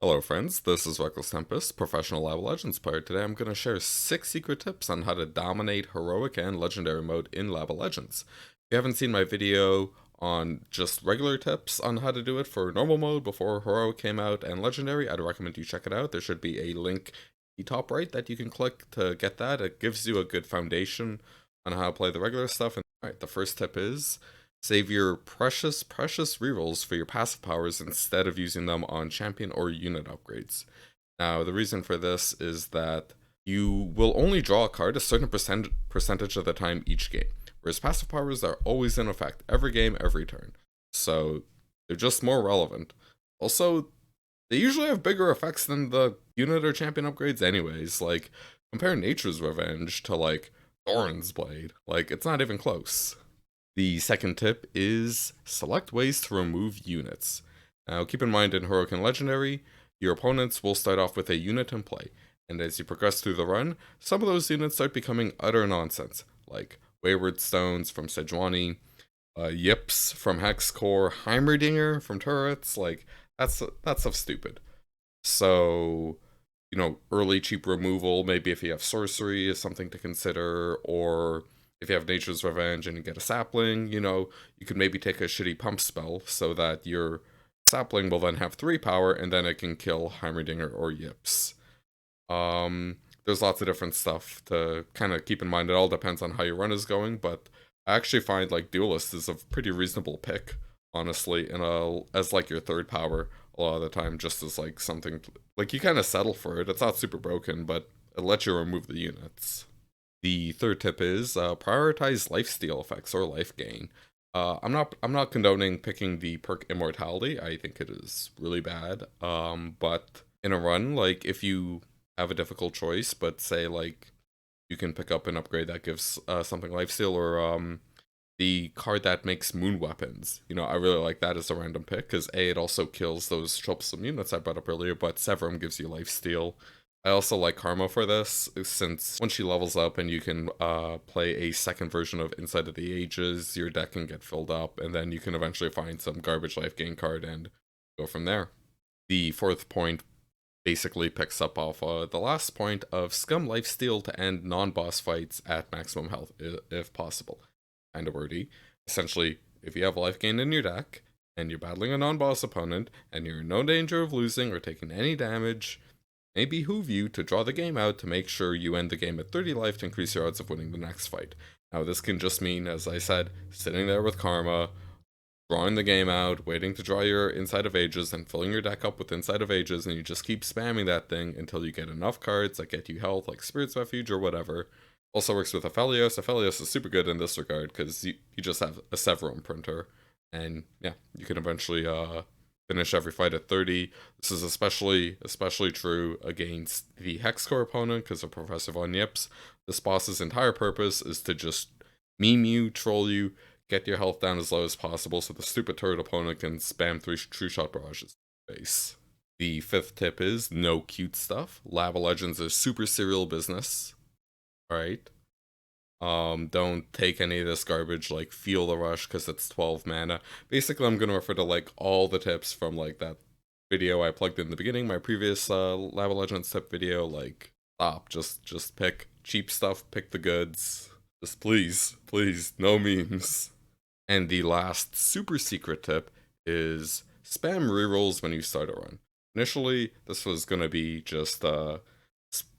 Hello friends, this is Reckless Tempest, professional Level Legends player. Today I'm going to share 6 secret tips on how to dominate Heroic and Legendary mode in Level Legends. If you haven't seen my video on just regular tips on how to do it for normal mode before Heroic came out and Legendary, I'd recommend you check it out. There should be a link in the top right that you can click to get that. It gives you a good foundation on how to play the regular stuff. And alright, the first tip is save your precious rerolls for your passive powers instead of using them on champion or unit upgrades. Now, the reason for this is that you will only draw a card a certain percentage of the time each game, whereas passive powers are always in effect every game, every turn. So they're just more relevant. Also, they usually have bigger effects than the unit or champion upgrades anyways. Like, compare Nature's Revenge to, like, Thorin's Blade. Like, it's not even close. The second tip is select ways to remove units. Now keep in mind in Heroic and Legendary, your opponents will start off with a unit in play, and as you progress through the run, some of those units start becoming utter nonsense, like Wayward Stones from Sejuani, Yips from Hexcore, Heimerdinger from Turrets, like, that's stuff stupid. So, early cheap removal, maybe if you have sorcery is something to consider, or if you have Nature's Revenge and you get a sapling, you could maybe take a shitty pump spell so that your sapling will then have 3 power and then it can kill Heimerdinger or Yips. There's lots of different stuff to kind of keep in mind. It all depends on how your run is going, but I actually find like Duelist is a pretty reasonable pick, honestly, as like your third power a lot of the time, just as like something, like you kind of settle for it. It's not super broken, but it lets you remove the units. The third tip is prioritize lifesteal effects or life gain. I'm not condoning picking the perk Immortality. I think it is really bad. But in a run, like if you have a difficult choice, but say like you can pick up an upgrade that gives something lifesteal, or the card that makes moon weapons. I really like that as a random pick because it also kills those troublesome units I brought up earlier, but Severum gives you lifesteal. I also like Karma for this, since once she levels up and you can play a second version of Inside of the Ages, your deck can get filled up, and then you can eventually find some garbage life gain card and go from there. The fourth point basically picks up off the last point of scum lifesteal to end non-boss fights at maximum health, if possible. Kind of wordy. Essentially, if you have life gain in your deck, and you're battling a non-boss opponent, and you're in no danger of losing or taking any damage, may behoove you to draw the game out to make sure you end the game at 30 life to increase your odds of winning the next fight. Now, this can just mean, as I said, sitting there with Karma, drawing the game out, waiting to draw your Inside of Ages, and filling your deck up with Inside of Ages, and you just keep spamming that thing until you get enough cards that get you health, like Spirit's Refuge or whatever. Also works with Aphelios. Aphelios is super good in this regard, because you just have a Severum printer, and yeah, you can eventually finish every fight at 30. This is especially true against the Hexcore opponent, because of Professor Von Yips. This boss's entire purpose is to just meme you, troll you, get your health down as low as possible so the stupid turret opponent can spam 3 true shot barrages in the face. The fifth tip is no cute stuff. Lava Legends is super serial business. Alright? Don't take any of this garbage like Feel the Rush because it's 12 mana. Basically, I'm going to refer to like all the tips from like that video I plugged in the beginning, my previous Lava Legends tip video. Like, stop. Just pick cheap stuff, pick the goods. Just please, no memes. And the last super secret tip is spam rerolls when you start a run. Initially, this was going to be just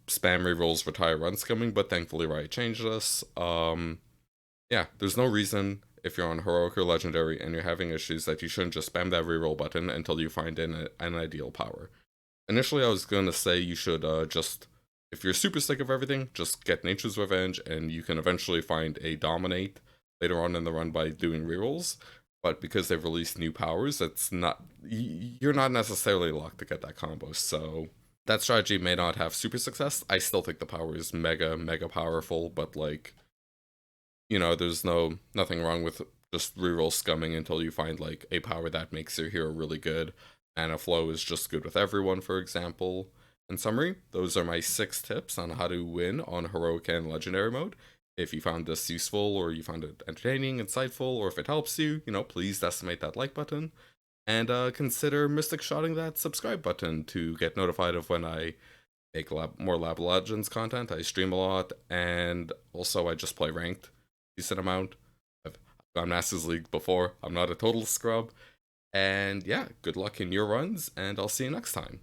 spam rerolls retire run scumming, but thankfully Riot changed this. Yeah, there's no reason if you're on Heroic or Legendary and you're having issues that you shouldn't just spam that reroll button until you find an ideal power. Initially, I was going to say you should just, if you're super sick of everything, just get Nature's Revenge and you can eventually find a Dominate later on in the run by doing rerolls. But because they've released new powers, you're not necessarily locked to get that combo. So that strategy may not have super success. I still think the power is mega powerful, but like, there's nothing wrong with just reroll scumming until you find like a power that makes your hero really good. Mana flow is just good with everyone, for example. In summary, those are my 6 tips on how to win on Heroic and Legendary mode. If you found this useful, or you found it entertaining, insightful, or if it helps you, please decimate that like button. And consider Mystic shotting that subscribe button to get notified of when I make more Lab Legends content. I stream a lot, and also I just play ranked decent amount. I've gone Masters League before. I'm not a total scrub. And yeah, good luck in your runs, and I'll see you next time.